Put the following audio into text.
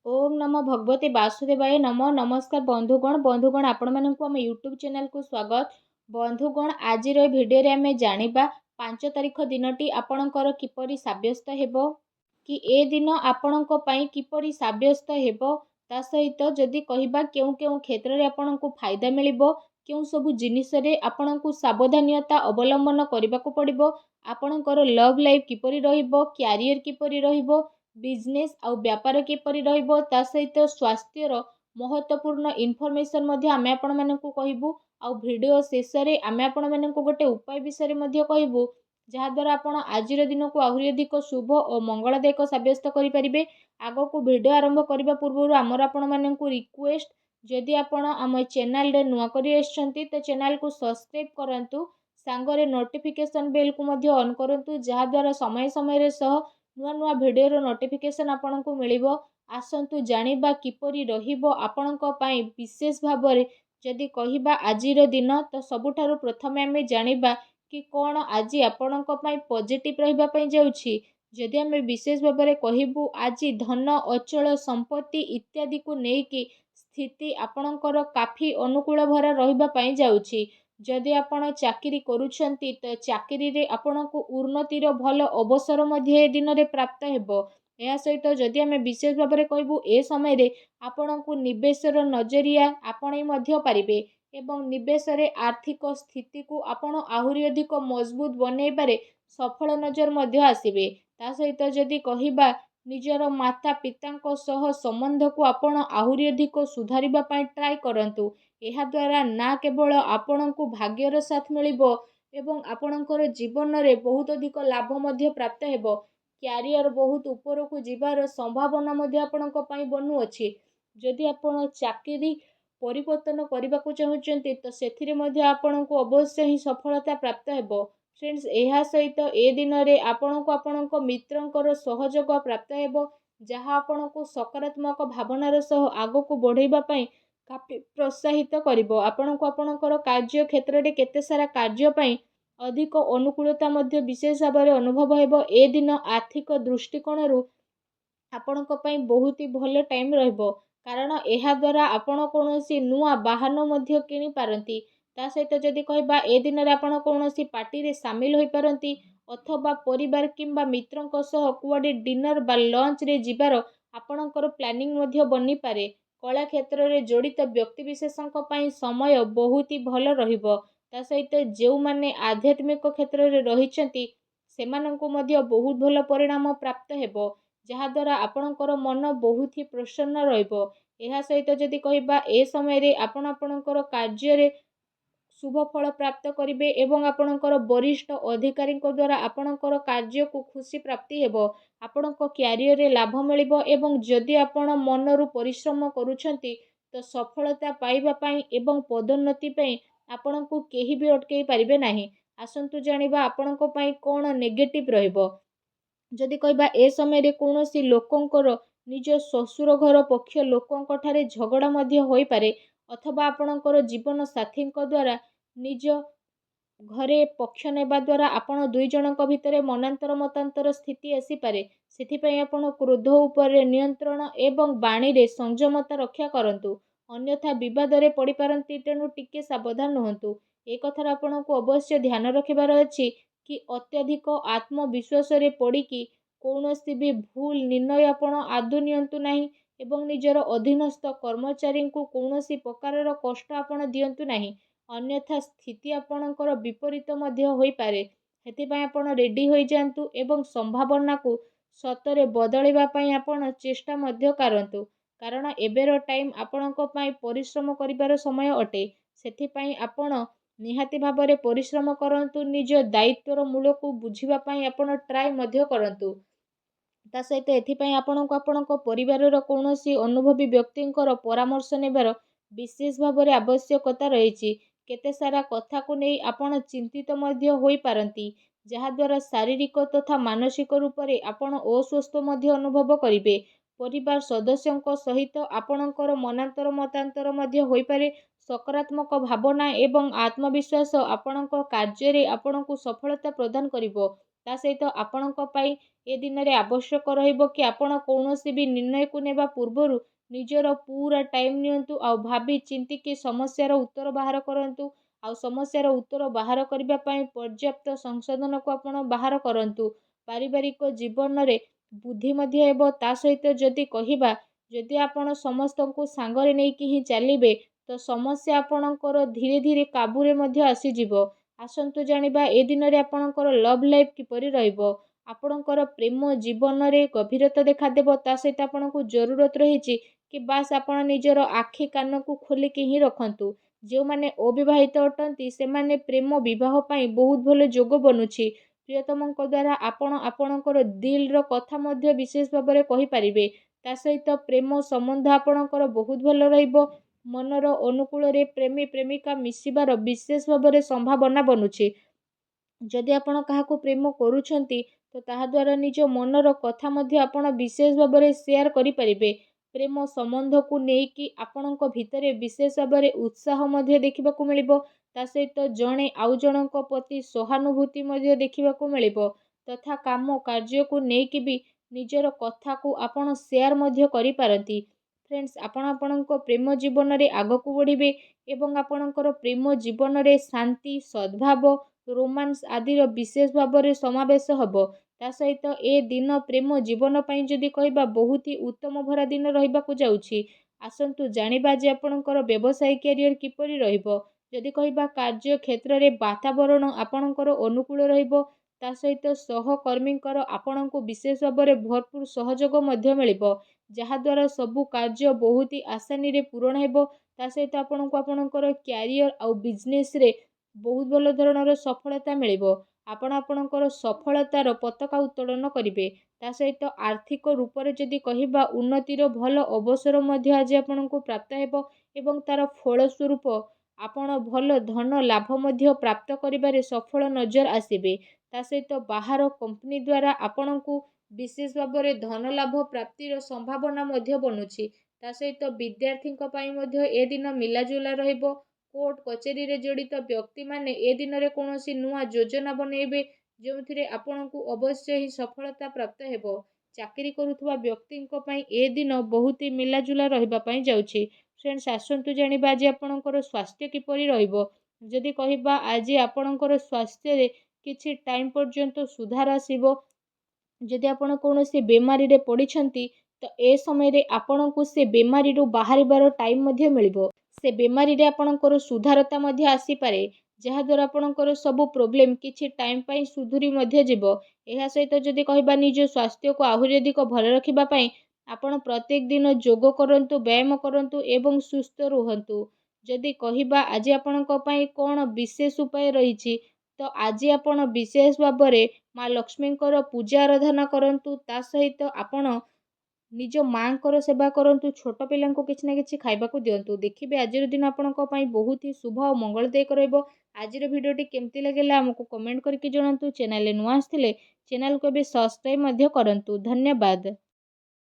ओम नमो भगवते वासुदेवाय नमः। नमस्कार बंधुगण आपण मानक आम यूट्यूब चैनल को स्वागत। बंधुगण आज भिडियो रे आमे जानिबा 5 तारिख दिनटी आपणकर किपरि साब्यस्त हेबो कि ए दिन आपणक पई किपरि साब्यस्त हेबो। ता सहित जदि कहिबा केउ केउ क्षेत्र रे आपणको फायदा मिलिबो, केउ सब जिनिस रे आपणको सावधानियता अवलंबन करबा को पड़िबो, आपणकर लव लाइफ किपरि रहिबो, कैरियर किपरि रहिबो, बिजनेस आउ व्यापार किपरि रहिबो, ता सहित स्वास्थ्यर महत्वपूर्ण इनफॉरमेशन मध्ये आमे आपण मानकु कहिबु। आउ वीडियो शेष रे आमे आपण मानकु गोटे उपाय विषय मध्ये कहिबु जहा द्वारा आपण आजिर दिन को आहुरी अधिक शुभ और मंगलदायक साब्यस्त करि परिबे। आगो को वीडियो आरंभ करबा पूर्व आमर आपण मानकु रिक्वेस्ट, जदि आपण आम चैनल रे नुआ करि आछंती तो चैनल को सब्सक्राइब करंतु, सांगरे नोटिफिकेशन बेल को मध्ये ऑन करंतु, जहा द्वारा समय समय रे सह नुआ नुआ वीडियो रो नोटिफिकेशन आपनको मिलिबो। आसंतु जानिबा किपरि रहिबो आपणक पई विशेष भाबरे जदि कहिबा आजिर दिन तो सबुठारु प्रथमे आमे जानिबा कि कोन आजि आपणक पई पॉजिटिव रहिबा पई जाउछि। जदि आमे विशेष भाबरे कहिबु आजि धन अचल संपत्ति इत्यादि को नेकी स्थिति आपणकर काफी अनुकूल भरा रहिबा पई जाउछि। जदि आपण चाकरी करूछंती तो चाकरी रे आपणको उन्नतिर भल अवसर मध्ये ए दिन रे प्राप्त हेबो। या सहित जदि आमे विशेष भाबरे कहबू ए समय रे आपणको निवेशर नजरिया आपणे मध्ये पारिबे एवं निवेश रे आर्थिक स्थिति को आपण आहुरी अधिक मजबूत बनै पारे सफल नजर मध्ये आसीबे। ता सहित जदि कहिबा निजर माता पितांको सह संबंध को आपण आहुरी अधिक सुधारिबा पई ट्राई करंतु। एहा द्वारा ना केवल आपणको भाग्यर साथ मिलिबो एवं आपणकर जीवन रे बहुत अधिक लाभ मध्ये प्राप्त हेबो। कैरियर बहुत ऊपर को जीवार संभावना मध्ये आपणक पई बनु अछि। जदि आपण चाकरी परिवर्तन करबा को चाहुचंती तो सेथिरे मध्ये आपणको अवश्य ही सफलता प्राप्त हेबो। फ्रेंड्स एहा सहित ए दिन रे आपणको आपणक मित्रंकर सहयोग प्राप्त हेबो, जहा आपणको सकारात्मक भावनार सह आगो को बढ़ेबा पई काफी प्रोत्साहित करिबो। आपणको आपणकर कार्य क्षेत्र रे केते सारा कार्य पई अधिक अनुकूलता मध्ये विशेष भाबरे अनुभव हेबो। ए दिन आर्थिक दृष्टिकोण रु आपणक पई बहुत ही भल टाइम रहबो, कारण एहा द्वारा आपण कोनोसी नुआ वाहन मध्ये किनि पारंती। ता सहित जदि कहबा ए दिन रे आपण कोनोसी पार्टी रे शामिल होई पारंती अथवा परिवार किंबा मित्रंक सह कुआडे डिनर बा लंच रे जिबार आपणकर प्लानिंग मध्ये बनी पारे। कला क्षेत्र रे जड़ित व्यक्ति विशेषक पई समय बहुत ही भल रहिबो। ता सहित जेउ माने आध्यात्मिक क्षेत्र रे रहिचंती सेमानंको मध्ये बहुत भल परिणाम प्राप्त हेबो, जहा द्वारा आपणकर मन बहुत ही प्रसन्न रहइबो। एहा सहित जदि कहिबा ए समय रे आपण आपणकर कार्य रे शुभ फल प्राप्त करिवे एवं आपणकर वरिष्ठ अधिकारी द्वारा आपणकर कार्य को खुशी प्राप्ति हेबो। आपणक कैरियर रे लाभ मिलिबो एवं जदि आपण मनरु परिश्रम करूछंती तो सफलता पाइबा पई एवं पदोन्नति पई आपणको केही भी अटकेई पारिबे नाही। आसंतु जानिबा आपणक पई कोन नेगेटिव रहइबो। जदि कहिबा ए समय रे कोनोसी लोकंकर निज ससुर घर पक्ष लोकंक ठारे झगड़ा मध्ये होई पारे अथवा आपणकर जीवन साथींक द्वारा निज घरे पक्ष नेबा द्वारा आपण दुई जनक भितरे मनांतर मतांतर स्थिति आसी पारे। सेथि पई आपण क्रोध उपरे नियंत्रण एवं बाणी रे संयमता रक्षा करंतु, अन्यथा विवाद रे पड़ी पारंती, तेणु टिके सावधान रहंतु। ए कथार आपनको अवश्य ध्यान रखिबार अछि कि अत्यधिक आत्मविश्वास रे पड़ी कि कौनसी भी भूल निर्णय आपण आदु नियंतु नाही एवं निजर अधीनस्थ कर्मचारी को कौनसी प्रकारर कष्ट आपण दियंतु नाही, अन्यथा स्थिति आपणकर विपरीत मध्य होई पारे। हेतिपई आपण रेडी होई जांतु एवं संभावना को सतरे बदलैबा पई आपण चेष्टा मध्य करंतु, कारण एबेर टाइम आपणक पई परिश्रम करिबार समय अटे। सेथिपई आपण निहाती भाबरे परिश्रम करंतु, निज दायित्वर मूल को बुझिबा पई आपण ट्राई मध्य करंतु। ता सहित एथिपई आपणको आपणक परिवारर कौनसी अनुभवी व्यक्तिंकर परामर्श नेबार विशेष भाबरे आवश्यकता रहिछि। केते सारा कथा को नै आपण चिंतित मध्य होई पारंती, जहा द्वारा शारीरिक तथा मानसिक रूप रे आपण अस्वस्थ मध्य अनुभव करिवे। परिवार सदस्यंक सहित आपणकर मनांतर मतांतर मध्य होई पारे। सकारात्मक भावना एवं आत्मविश्वास आपणक कार्य रे आपणको सफलता प्रदान करिवो। ତା ସହିତ ଆପଣଙ୍କ ପାଇଁ ଏ ଦିନରେ ଆବଶ୍ୟକ ରହିବ କି ଆପଣ କୌଣସି ବି ନିର୍ଣ୍ଣୟକୁ ନେବା ପୂର୍ବରୁ ନିଜର ପୁରା ଟାଇମ୍ ନିଅନ୍ତୁ ଆଉ ଭାବି ଚିନ୍ତିକି ସମସ୍ୟାର ଉତ୍ତର ବାହାର କରନ୍ତୁ। ଆଉ ସମସ୍ୟାର ଉତ୍ତର ବାହାର କରିବା ପାଇଁ ପର୍ଯ୍ୟାପ୍ତ ସଂଶୋଧନକୁ ଆପଣ ବାହାର କରନ୍ତୁ। ପାରିବାରିକ ଜୀବନରେ ବୁଦ୍ଧି ମଧ୍ୟ ହେବ। ତା ସହିତ ଯଦି କହିବା, ଯଦି ଆପଣ ସମସ୍ତଙ୍କୁ ସାଙ୍ଗରେ ନେଇକି ହିଁ ଚାଲିବେ ତ ସମସ୍ୟା ଆପଣଙ୍କର ଧୀରେ ଧୀରେ କାବୁରେ ମଧ୍ୟ ଆସିଯିବ। ଆସନ୍ତୁ ଜାଣିବା ଏ ଦିନରେ ଆପଣଙ୍କର ଲଭ୍ ଲାଇଫ୍ କିପରି ରହିବ। ଆପଣଙ୍କର ପ୍ରେମ ଜୀବନରେ ଗଭୀରତା ଦେଖାଦେବ। ତା ସହିତ ଆପଣଙ୍କୁ ଜରୁରତ ରହିଛି କି ବାସ୍ ଆପଣ ନିଜର ଆଖି କାନକୁ ଖୋଲିକି ହିଁ ରଖନ୍ତୁ। ଯେଉଁମାନେ ଅବିବାହିତ ଅଟନ୍ତି ସେମାନେ ପ୍ରେମ ବିବାହ ପାଇଁ ବହୁତ ଭଲ ଯୋଗ ବନୁଛି। ପ୍ରିୟତମଙ୍କ ଦ୍ୱାରା ଆପଣ ଆପଣଙ୍କର ଦିଲ୍ର କଥା ମଧ୍ୟ ବିଶେଷ ଭାବରେ କହିପାରିବେ। ତା ସହିତ ପ୍ରେମ ସମ୍ବନ୍ଧ ଆପଣଙ୍କର ବହୁତ ଭଲ ରହିବ। ମନର ଅନୁକୂଳରେ ପ୍ରେମୀ ପ୍ରେମିକା ମିଶିବାର ବିଶେଷ ଭାବରେ ସମ୍ଭାବନା ବନୁଛି। ଯଦି ଆପଣ କାହାକୁ ପ୍ରେମ କରୁଛନ୍ତି ତ ତାହା ଦ୍ୱାରା ନିଜ ମନର କଥା ମଧ୍ୟ ଆପଣ ବିଶେଷ ଭାବରେ ସେୟାର କରିପାରିବେ। ପ୍ରେମ ସମ୍ବନ୍ଧକୁ ନେଇକି ଆପଣଙ୍କ ଭିତରେ ବିଶେଷ ଭାବରେ ଉତ୍ସାହ ମଧ୍ୟ ଦେଖିବାକୁ ମିଳିବ। ତା ସହିତ ଜଣେ ଆଉ ଜଣଙ୍କ ପ୍ରତି ସହାନୁଭୂତି ମଧ୍ୟ ଦେଖିବାକୁ ମିଳିବ ତଥା କାମ କାର୍ଯ୍ୟକୁ ନେଇକି ବି ନିଜର କଥାକୁ ଆପଣ ସେୟାର ମଧ୍ୟ କରିପାରନ୍ତି। ଫ୍ରେଣ୍ଡସ୍, ଆପଣ ଆପଣଙ୍କ ପ୍ରେମ ଜୀବନରେ ଆଗକୁ ବଢ଼ିବେ ଏବଂ ଆପଣଙ୍କର ପ୍ରେମ ଜୀବନରେ ଶାନ୍ତି, ସଦ୍ଭାବ, ରୋମାନ୍ସ ଆଦିର ବିଶେଷ ଭାବରେ ସମାବେଶ ହେବ। ତା ସହିତ ଏ ଦିନ ପ୍ରେମ ଜୀବନ ପାଇଁ ଯଦି କହିବା ବହୁତ ହି ଉତ୍ତମ ଭରା ଦିନ ରହିବାକୁ ଯାଉଛି। ଆସନ୍ତୁ ଜାଣିବା ଯେ ଆପଣଙ୍କର ବ୍ୟବସାୟିକ କ୍ୟାରିୟର କିପରି ରହିବ। ଯଦି କହିବା କାର୍ଯ୍ୟ କ୍ଷେତ୍ରରେ ବାତାବରଣ ଆପଣଙ୍କର ଅନୁକୂଳ ରହିବ। ତା ସହିତ ସହକର୍ମୀଙ୍କର ଆପଣଙ୍କୁ ବିଶେଷ ଭାବରେ ଭରପୁର ସହଯୋଗ ମଧ୍ୟ ମିଳିବ, ଯାହାଦ୍ୱାରା ସବୁ କାର୍ଯ୍ୟ ବହୁତ ହି ଆସାନୀରେ ପୂରଣ ହେବ। ତା ସହିତ ଆପଣଙ୍କୁ ଆପଣଙ୍କର କ୍ୟାରିୟର ଆଉ ବିଜନେସରେ ବହୁତ ଭଲ ଧରଣର ସଫଳତା ମିଳିବ। ଆପଣ ଆପଣଙ୍କର ସଫଳତାର ପତାକା ଉତ୍ତୋଳନ କରିବେ। ତା ସହିତ ଆର୍ଥିକ ରୂପରେ ଯଦି କହିବା ଉନ୍ନତିର ଭଲ ଅବସର ମଧ୍ୟ ଆଜି ଆପଣଙ୍କୁ ପ୍ରାପ୍ତ ହେବ ଏବଂ ତାର ଫଳସ୍ୱରୂପ ଆପଣ ଭଲ ଧନ ଲାଭ ମଧ୍ୟ ପ୍ରାପ୍ତ କରିବାରେ ସଫଳ ନଜର ଆସିବେ। ତା ସହିତ ବାହାର କମ୍ପାନୀ ଦ୍ୱାରା ଆପଣଙ୍କୁ ବିଶେଷ ଭାବରେ ଧନ ଲାଭ ପ୍ରାପ୍ତିର ସମ୍ଭାବନା ମଧ୍ୟ ବନୁଛି। ତା ସହିତ ବିଦ୍ୟାର୍ଥୀଙ୍କ ପାଇଁ ମଧ୍ୟ ଏ ଦିନ ମିଲାଜୁଲା ରହିବ। କୋର୍ଟ କଚେରୀରେ ଜଡ଼ିତ ବ୍ୟକ୍ତିମାନେ ଏ ଦିନରେ କୌଣସି ନୂଆ ଯୋଜନା ବନେଇବେ ଯେଉଁଥିରେ ଆପଣଙ୍କୁ ଅବଶ୍ୟ ହିଁ ସଫଳତା ପ୍ରାପ୍ତ ହେବ। ଚାକିରି କରୁଥିବା ବ୍ୟକ୍ତିଙ୍କ ପାଇଁ ଏ ଦିନ ବହୁତ ହି ମିଲାଜୁଲା ରହିବା ପାଇଁ ଯାଉଛି। ଫ୍ରେଣ୍ଡସ୍, ଆସନ୍ତୁ ଜାଣିବା ଆଜି ଆପଣଙ୍କର ସ୍ୱାସ୍ଥ୍ୟ କିପରି ରହିବ। ଯଦି କହିବା ଆଜି ଆପଣଙ୍କର ସ୍ୱାସ୍ଥ୍ୟରେ କିଛି ଟାଇମ୍ ପର୍ଯ୍ୟନ୍ତ ସୁଧାର ଆସିବ। ଯଦି ଆପଣ କୌଣସି ବେମାରୀରେ ପଡ଼ିଛନ୍ତି ତ ଏ ସମୟରେ ଆପଣଙ୍କୁ ସେ ବେମାରୀରୁ ବାହାରିବାର ଟାଇମ୍ ମଧ୍ୟ ମିଳିବ। ସେ ବେମାରୀରେ ଆପଣଙ୍କର ସୁଧାରତା ମଧ୍ୟ ଆସିପାରେ, ଯାହାଦ୍ୱାରା ଆପଣଙ୍କର ସବୁ ପ୍ରୋବ୍ଲେମ୍ କିଛି ଟାଇମ୍ ପାଇଁ ସୁଧୁରି ମଧ୍ୟ ଯିବ। ଏହା ସହିତ ଯଦି କହିବା ନିଜ ସ୍ୱାସ୍ଥ୍ୟକୁ ଆହୁରି ଅଧିକ ଭଲ ରଖିବା ପାଇଁ ଆପଣ ପ୍ରତ୍ୟେକ ଦିନ ଯୋଗ କରନ୍ତୁ, ବ୍ୟାୟାମ କରନ୍ତୁ ଏବଂ ସୁସ୍ଥ ରୁହନ୍ତୁ। ଯଦି କହିବା ଆଜି ଆପଣଙ୍କ ପାଇଁ କ'ଣ ବିଶେଷ ଉପାୟ ରହିଛି ତ ଆଜି ଆପଣ ବିଶେଷ ଭାବରେ ମା ଲକ୍ଷ୍ମୀଙ୍କର ପୂଜା ଆରାଧନା କରନ୍ତୁ। ତା ସହିତ ଆପଣ ନିଜ ମାଙ୍କର ସେବା କରନ୍ତୁ। ଛୋଟ ପିଲାଙ୍କୁ କିଛି ନା କିଛି ଖାଇବାକୁ ଦିଅନ୍ତୁ। ଦେଖିବେ ଆଜିର ଦିନ ଆପଣଙ୍କ ପାଇଁ ବହୁତ ହି ଶୁଭ ଆଉ ମଙ୍ଗଳଦାୟକ ରହିବ। ଆଜିର ଭିଡ଼ିଓଟି କେମିତି ଲାଗିଲା ଆମକୁ କମେଣ୍ଟ କରିକି ଜଣାନ୍ତୁ। ଚ୍ୟାନେଲରେ ନୂଆ ଆସିଥିଲେ ଚ୍ୟାନେଲକୁ ଏବେ ସବସ୍କ୍ରାଇବ୍ ମଧ୍ୟ କରନ୍ତୁ। ଧନ୍ୟବାଦ।